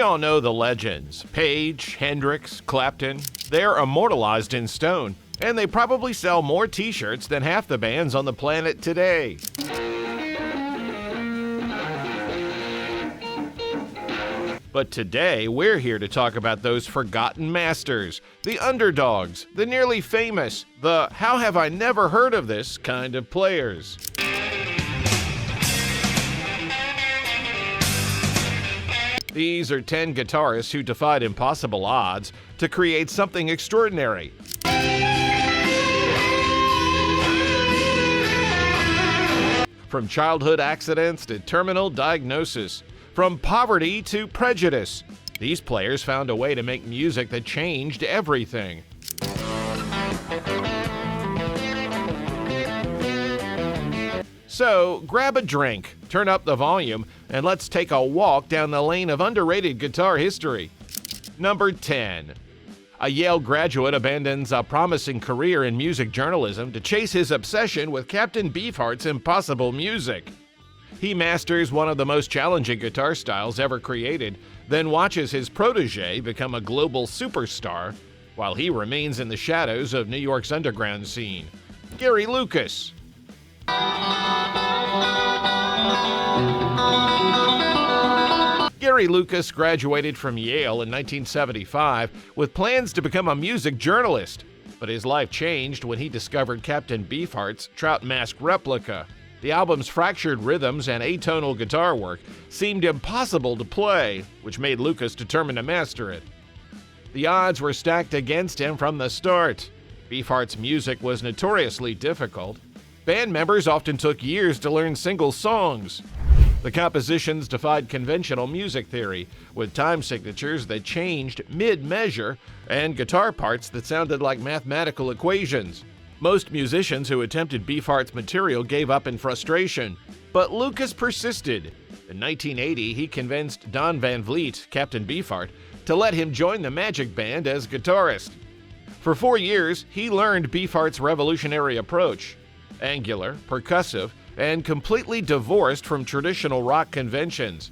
all know the legends. Page, Hendrix, Clapton. They're immortalized in stone, and they probably sell more t-shirts than half the bands on the planet today. But today, we're here to talk about those forgotten masters, the underdogs, the nearly famous, the how have I never heard of this kind of players. These are 10 guitarists who defied impossible odds to create something extraordinary. From childhood accidents to terminal diagnosis, from poverty to prejudice, these players found a way to make music that changed everything. So, grab a drink, turn up the volume, and let's take a walk down the lane of underrated guitar history. Number 10. A Yale graduate abandons a promising career in music journalism to chase his obsession with Captain Beefheart's impossible music. He masters one of the most challenging guitar styles ever created, then watches his protege become a global superstar, while he remains in the shadows of New York's underground scene. Gary Lucas. Gary Lucas graduated from Yale in 1975 with plans to become a music journalist, but his life changed when he discovered Captain Beefheart's Trout Mask replica. The album's fractured rhythms and atonal guitar work seemed impossible to play, which made Lucas determined to master it. The odds were stacked against him from the start. Beefheart's music was notoriously difficult. Band members often took years to learn single songs. The compositions defied conventional music theory, with time signatures that changed mid-measure and guitar parts that sounded like mathematical equations. Most musicians who attempted Beefheart's material gave up in frustration, but Lucas persisted. In 1980, he convinced Don Van Vliet, Captain Beefheart, to let him join the Magic Band as guitarist. For 4 years, he learned Beefheart's revolutionary approach, angular, percussive, and completely divorced from traditional rock conventions.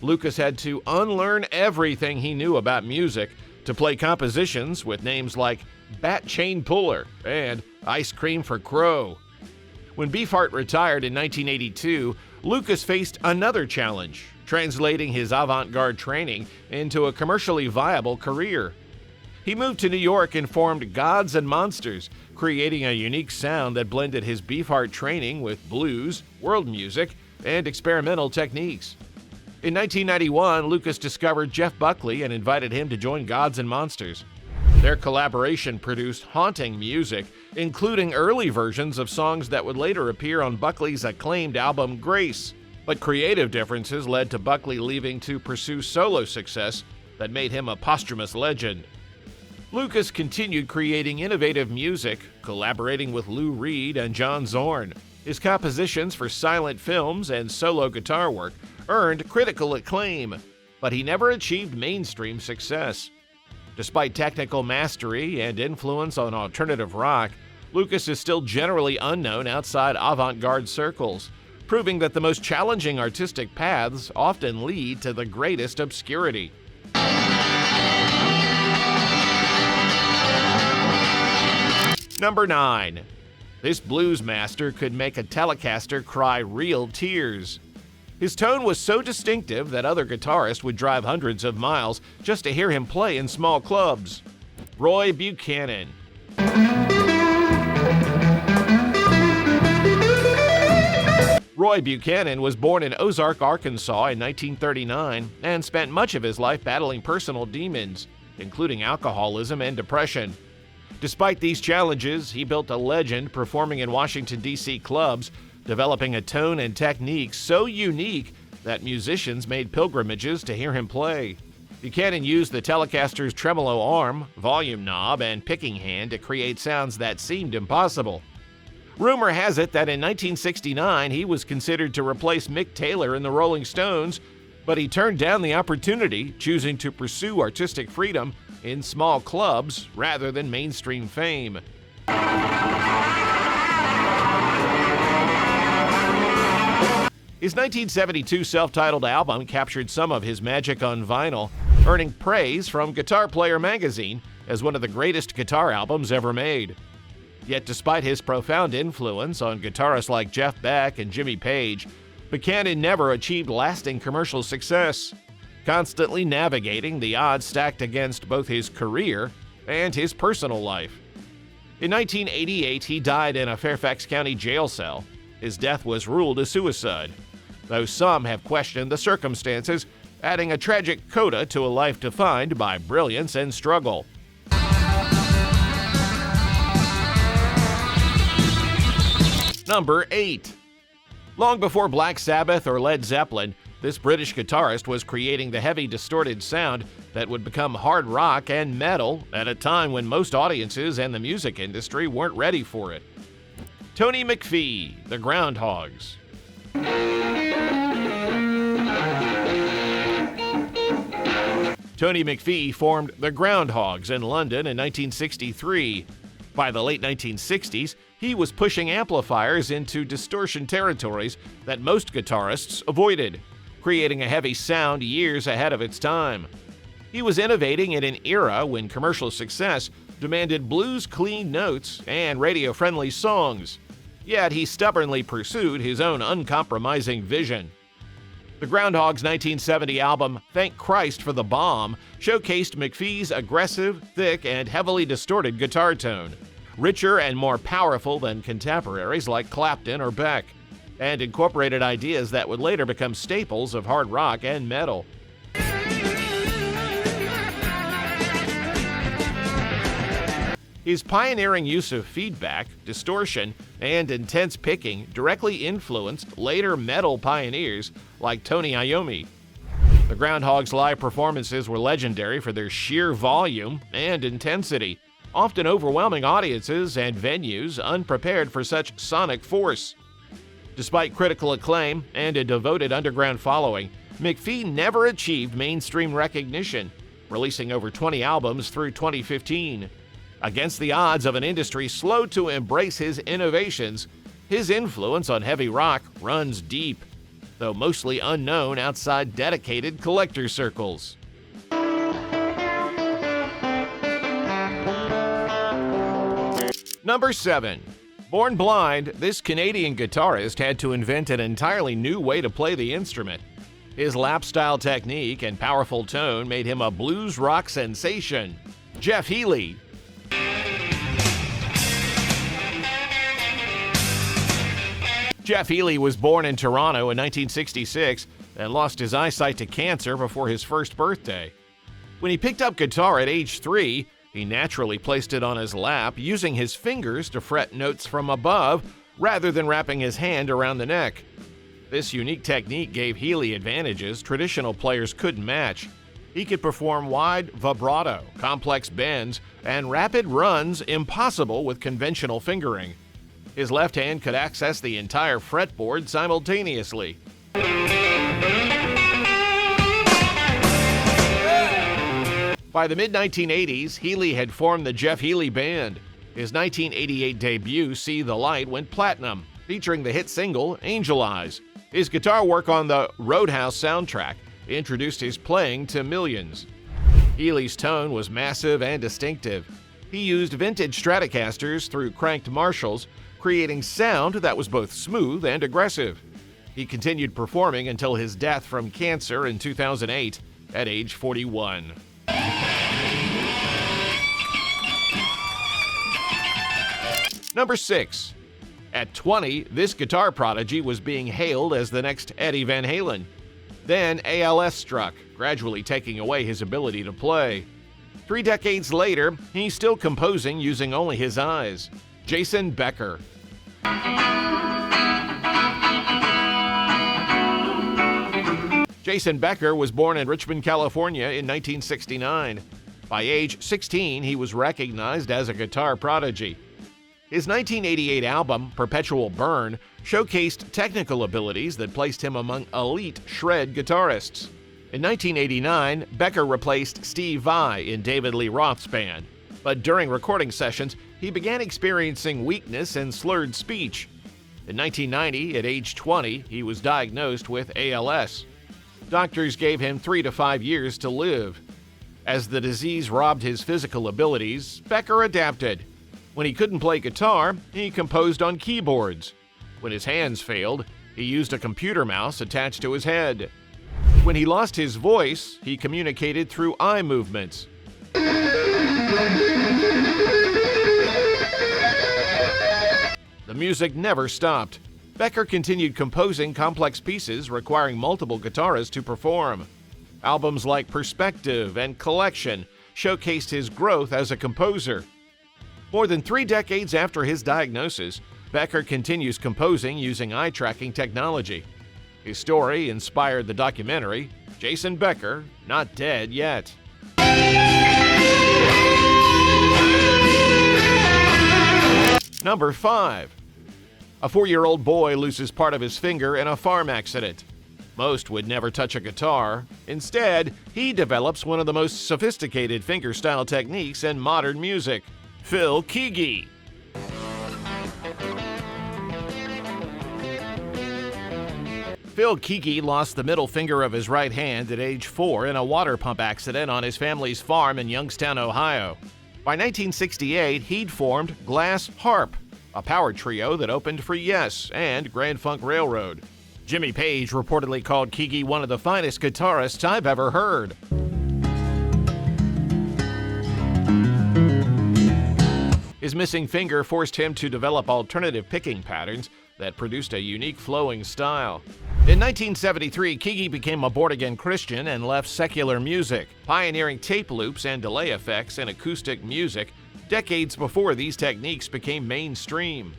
Lucas had to unlearn everything he knew about music to play compositions with names like Bat Chain Puller and Ice Cream for Crow. When Beefheart retired in 1982, Lucas faced another challenge, translating his avant-garde training into a commercially viable career. He moved to New York and formed Gods and Monsters, creating a unique sound that blended his Beefheart training with blues, world music, and experimental techniques. In 1991, Lucas discovered Jeff Buckley and invited him to join Gods and Monsters. Their collaboration produced haunting music, including early versions of songs that would later appear on Buckley's acclaimed album Grace. But creative differences led to Buckley leaving to pursue solo success that made him a posthumous legend. Lucas continued creating innovative music, collaborating with Lou Reed and John Zorn. His compositions for silent films and solo guitar work earned critical acclaim, but he never achieved mainstream success. Despite technical mastery and influence on alternative rock, Lucas is still generally unknown outside avant-garde circles, proving that the most challenging artistic paths often lead to the greatest obscurity. Number 9. This blues master could make a Telecaster cry real tears. His tone was so distinctive that other guitarists would drive hundreds of miles just to hear him play in small clubs. Roy Buchanan. Roy Buchanan was born in Ozark, Arkansas in 1939 and spent much of his life battling personal demons, including alcoholism and depression. Despite these challenges, he built a legend performing in Washington, D.C. clubs, developing a tone and technique so unique that musicians made pilgrimages to hear him play. Buchanan used the Telecaster's tremolo arm, volume knob, and picking hand to create sounds that seemed impossible. Rumor has it that in 1969 he was considered to replace Mick Taylor in the Rolling Stones, but he turned down the opportunity, choosing to pursue artistic freedom in small clubs rather than mainstream fame. His 1972 self-titled album captured some of his magic on vinyl, earning praise from Guitar Player magazine as one of the greatest guitar albums ever made. Yet despite his profound influence on guitarists like Jeff Beck and Jimmy Page, Buchanan never achieved lasting commercial success, constantly navigating the odds stacked against both his career and his personal life. In 1988, he died in a Fairfax County jail cell. His death was ruled a suicide, though some have questioned the circumstances, adding a tragic coda to a life defined by brilliance and struggle. Number 8. Long before Black Sabbath or Led Zeppelin, this British guitarist was creating the heavy, distorted sound that would become hard rock and metal at a time when most audiences and the music industry weren't ready for it. Tony McPhee, the Groundhogs. Tony McPhee formed the Groundhogs in London in 1963. By the late 1960s, he was pushing amplifiers into distortion territories that most guitarists avoided, creating a heavy sound years ahead of its time. He was innovating in an era when commercial success demanded blues-clean notes and radio-friendly songs, yet he stubbornly pursued his own uncompromising vision. The Groundhogs' 1970 album, Thank Christ for the Bomb, showcased McPhee's aggressive, thick, and heavily distorted guitar tone, richer and more powerful than contemporaries like Clapton or Beck, and incorporated ideas that would later become staples of hard rock and metal. His pioneering use of feedback, distortion, and intense picking directly influenced later metal pioneers like Tony Iommi. The Groundhogs' live performances were legendary for their sheer volume and intensity, often overwhelming audiences and venues unprepared for such sonic force. Despite critical acclaim and a devoted underground following, McPhee never achieved mainstream recognition, releasing over 20 albums through 2015. Against the odds of an industry slow to embrace his innovations, his influence on heavy rock runs deep, though mostly unknown outside dedicated collector circles. Number 7. Born blind, this Canadian guitarist had to invent an entirely new way to play the instrument. His lap-style technique and powerful tone made him a blues rock sensation. Jeff Healey. Jeff Healey was born in Toronto in 1966 and lost his eyesight to cancer before his first birthday. When he picked up guitar at age 3, he naturally placed it on his lap, using his fingers to fret notes from above rather than wrapping his hand around the neck. This unique technique gave Healey advantages traditional players couldn't match. He could perform wide vibrato, complex bends, and rapid runs impossible with conventional fingering. His left hand could access the entire fretboard simultaneously. By the mid-1980s, Healey had formed the Jeff Healey Band. His 1988 debut, See the Light, went platinum, featuring the hit single, Angel Eyes. His guitar work on the Roadhouse soundtrack introduced his playing to millions. Healey's tone was massive and distinctive. He used vintage Stratocasters through cranked Marshalls, creating sound that was both smooth and aggressive. He continued performing until his death from cancer in 2008 at age 41. Number 6. At 20, this guitar prodigy was being hailed as the next Eddie Van Halen. Then ALS struck, gradually taking away his ability to play. 3 decades later, he's still composing using only his eyes. Jason Becker. Jason Becker was born in Richmond, California in 1969. By age 16, he was recognized as a guitar prodigy. His 1988 album, Perpetual Burn, showcased technical abilities that placed him among elite shred guitarists. In 1989, Becker replaced Steve Vai in David Lee Roth's band, but during recording sessions, he began experiencing weakness and slurred speech. In 1990, at age 20, he was diagnosed with ALS. Doctors gave him 3 to 5 years to live. As the disease robbed his physical abilities, Becker adapted. When he couldn't play guitar, he composed on keyboards. When his hands failed, he used a computer mouse attached to his head. When he lost his voice, he communicated through eye movements. The music never stopped. Becker continued composing complex pieces requiring multiple guitarists to perform. Albums like Perspective and Collection showcased his growth as a composer. More than 3 decades after his diagnosis, Becker continues composing using eye tracking technology. His story inspired the documentary, Jason Becker, Not Dead Yet. Number 5. A 4-year-old boy loses part of his finger in a farm accident. Most would never touch a guitar. Instead, he develops one of the most sophisticated fingerstyle techniques in modern music, Phil Keaggy. Phil Keaggy lost the middle finger of his right hand at age 4 in a water pump accident on his family's farm in Youngstown, Ohio. By 1968, he'd formed Glass Harp, a power trio that opened for Yes and Grand Funk Railroad. Jimmy Page reportedly called Keaggy one of the finest guitarists I've ever heard. His missing finger forced him to develop alternative picking patterns that produced a unique flowing style. In 1973, Keaggy became a born-again Christian and left secular music, pioneering tape loops and delay effects in acoustic music decades before these techniques became mainstream.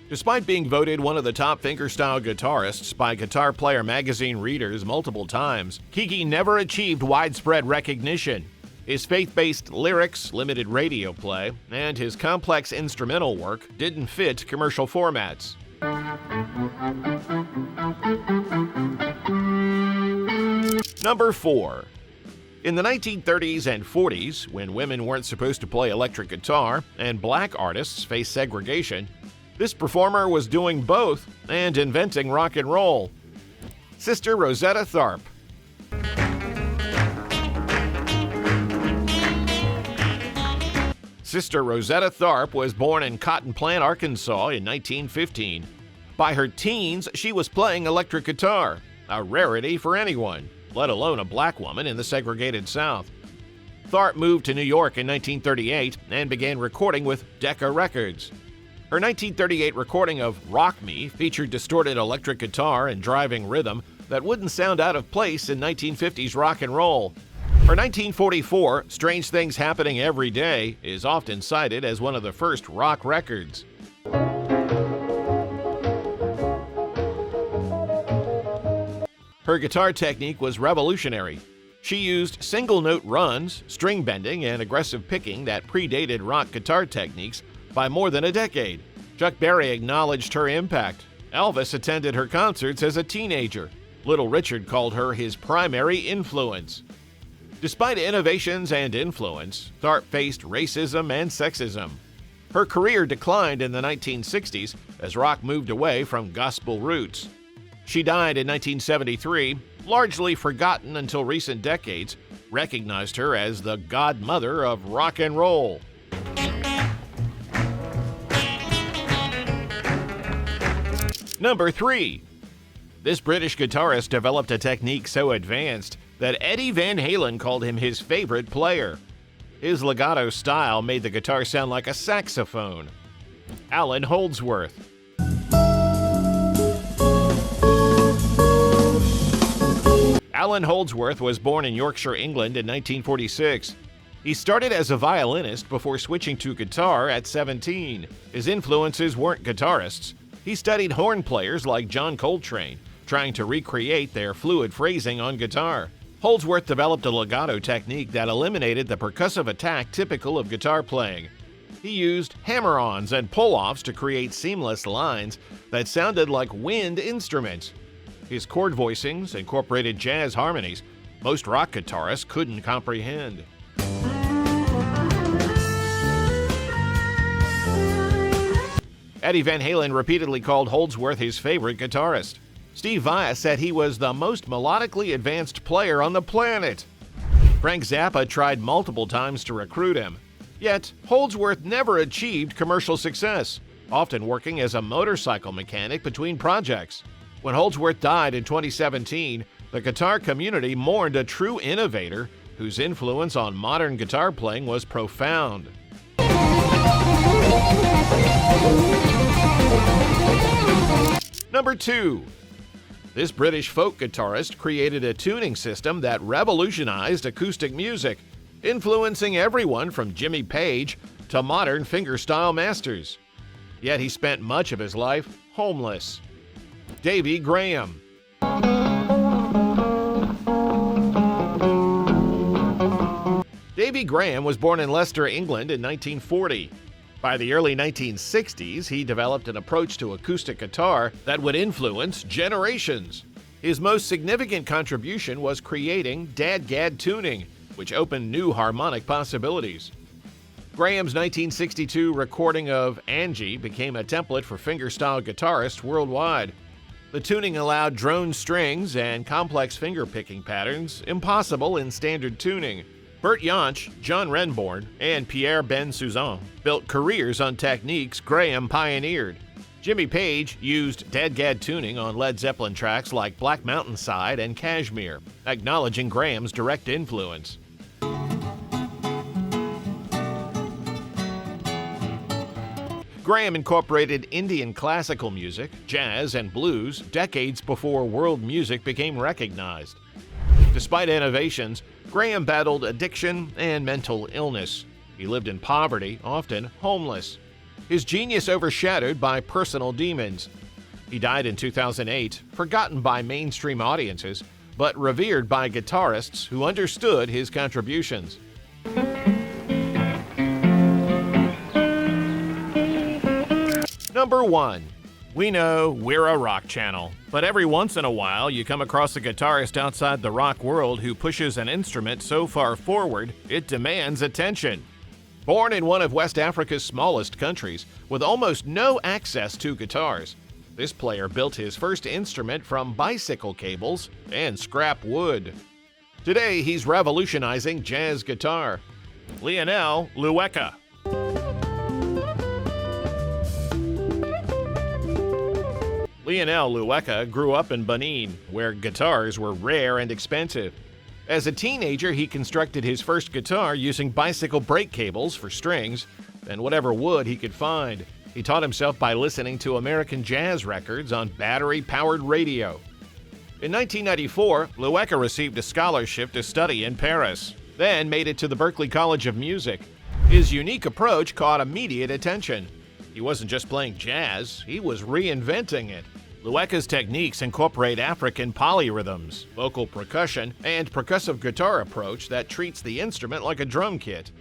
Despite being voted one of the top fingerstyle guitarists by Guitar Player magazine readers multiple times, Keaggy never achieved widespread recognition. His faith-based lyrics, limited radio play, and his complex instrumental work didn't fit commercial formats. Number 4. In the 1930s and 40s, when women weren't supposed to play electric guitar and black artists faced segregation, this performer was doing both and inventing rock and roll. Sister Rosetta Tharpe. Sister Rosetta Tharpe was born in Cotton Plant, Arkansas in 1915. By her teens, she was playing electric guitar, a rarity for anyone, let alone a black woman in the segregated South. Tharpe moved to New York in 1938 and began recording with Decca Records. Her 1938 recording of Rock Me featured distorted electric guitar and driving rhythm that wouldn't sound out of place in 1950s rock and roll. Her 1944 Strange Things Happening Every Day is often cited as one of the first rock records. Her guitar technique was revolutionary. She used single-note runs, string bending, and aggressive picking that predated rock guitar techniques by more than a decade. Chuck Berry acknowledged her impact. Elvis attended her concerts as a teenager. Little Richard called her his primary influence. Despite innovations and influence, Tharpe faced racism and sexism. Her career declined in the 1960s as rock moved away from gospel roots. She died in 1973, largely forgotten until recent decades recognized her as the godmother of rock and roll. Number 3. This British guitarist developed a technique so advanced that Eddie Van Halen called him his favorite player. His legato style made the guitar sound like a saxophone. Allan Holdsworth. Allan Holdsworth was born in Yorkshire, England in 1946. He started as a violinist before switching to guitar at 17. His influences weren't guitarists. He studied horn players like John Coltrane, trying to recreate their fluid phrasing on guitar. Holdsworth developed a legato technique that eliminated the percussive attack typical of guitar playing. He used hammer-ons and pull-offs to create seamless lines that sounded like wind instruments. His chord voicings incorporated jazz harmonies most rock guitarists couldn't comprehend. Eddie Van Halen repeatedly called Holdsworth his favorite guitarist. Steve Vai said he was the most melodically advanced player on the planet. Frank Zappa tried multiple times to recruit him. Yet, Holdsworth never achieved commercial success, often working as a motorcycle mechanic between projects. When Holdsworth died in 2017, the guitar community mourned a true innovator whose influence on modern guitar playing was profound. Number 2. This British folk guitarist created a tuning system that revolutionized acoustic music, influencing everyone from Jimmy Page to modern fingerstyle masters. Yet he spent much of his life homeless. Davey Graham. Davey Graham was born in Leicester, England in 1940. By the early 1960s, he developed an approach to acoustic guitar that would influence generations. His most significant contribution was creating DADGAD tuning, which opened new harmonic possibilities. Graham's 1962 recording of Angie became a template for fingerstyle guitarists worldwide. The tuning allowed drone strings and complex finger-picking patterns impossible in standard tuning. Bert Jansch, John Renbourn, and Pierre Bensusan built careers on techniques Graham pioneered. Jimmy Page used DADGAD tuning on Led Zeppelin tracks like Black Mountainside and Kashmir, acknowledging Graham's direct influence. Graham incorporated Indian classical music, jazz, and blues decades before world music became recognized. Despite innovations, Graham battled addiction and mental illness. He lived in poverty, often homeless. His genius overshadowed by personal demons. He died in 2008, forgotten by mainstream audiences, but revered by guitarists who understood his contributions. Number 1. We know we're a rock channel, but every once in a while you come across a guitarist outside the rock world who pushes an instrument so far forward it demands attention. Born in one of West Africa's smallest countries, with almost no access to guitars, this player built his first instrument from bicycle cables and scrap wood. Today he's revolutionizing jazz guitar. Lionel Lueka. Lionel Lueka grew up in Benin, where guitars were rare and expensive. As a teenager, he constructed his first guitar using bicycle brake cables for strings and whatever wood he could find. He taught himself by listening to American jazz records on battery-powered radio. In 1994, Lueka received a scholarship to study in Paris, then made it to the Berklee College of Music. His unique approach caught immediate attention. He wasn't just playing jazz, he was reinventing it. Lueka's techniques incorporate African polyrhythms, vocal percussion, and percussive guitar approach that treats the instrument like a drum kit.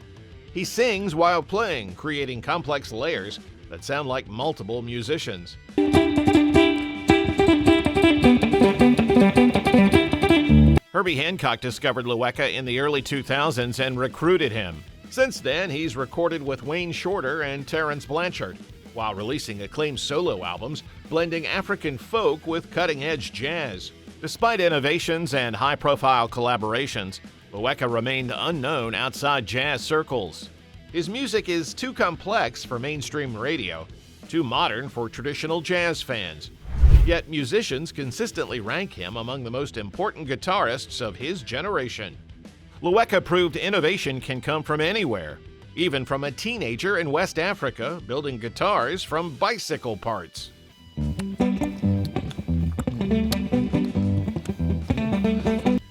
He sings while playing, creating complex layers that sound like multiple musicians. Herbie Hancock discovered Lueka in the early 2000s and recruited him. Since then, he's recorded with Wayne Shorter and Terence Blanchard, while releasing acclaimed solo albums blending African folk with cutting-edge jazz. Despite innovations and high-profile collaborations, Lueka remained unknown outside jazz circles. His music is too complex for mainstream radio, too modern for traditional jazz fans. Yet musicians consistently rank him among the most important guitarists of his generation. Lueka proved innovation can come from anywhere, even from a teenager in West Africa building guitars from bicycle parts.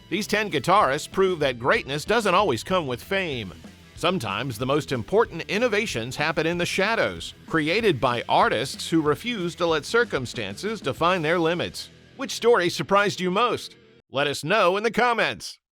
These 10 guitarists prove that greatness doesn't always come with fame. Sometimes the most important innovations happen in the shadows, created by artists who refuse to let circumstances define their limits. Which story surprised you most? Let us know in the comments.